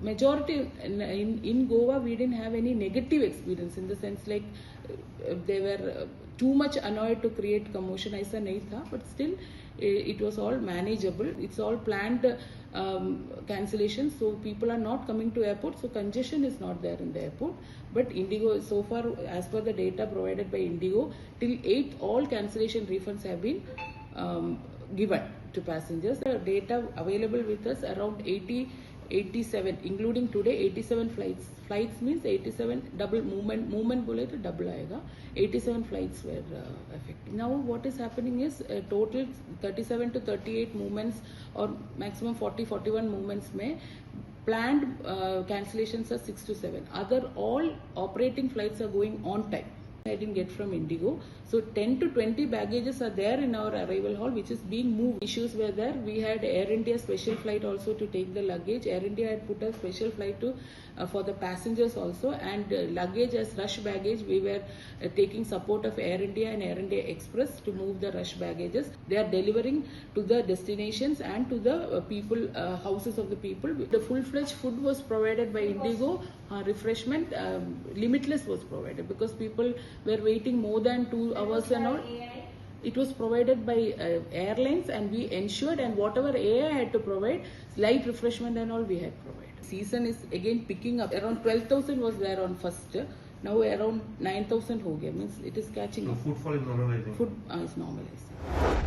majority in Goa we didn't have any negative experience in the sense like they were too much annoyed to create commotion. ऐसा नहीं था, but still it was all manageable. It's all planned cancellations, so people are not coming to airport, so congestion is not there in the airport. But Indigo, so far as per the data provided by Indigo, till 8th all cancellation refunds have been given to passengers. The data available with us around 87, including today 87 flights. Flights means 87 double movement बोले तो double आएगा. 87 flights were affected. Now what is happening is total 37 to 38 movements or maximum 40-41 movements में planned cancellations are 6 to 7. Other all operating flights are going on time. I didn't get from Indigo. So 10 to 20 baggages are there in our arrival hall which is being moved. Issues were there. We had Air India special flight also to take the luggage. Air India had put a special flight to for the passengers also, and luggage as rush baggage we were taking support of Air India and Air India Express to move the rush baggages. They are delivering to the destinations and to the people, houses of the people. The full-fledged food was provided by Indigo. Refreshment limitless was provided because people were waiting more than 2 hours and all. It was provided by airlines, and we ensured, and whatever AI had to provide, light refreshment and all we had provided. Season is again picking up. Around 12,000 was there on first. Now around 9,000 ho gaya, means it is catching up. Footfall is normalizing. Food is normalizing.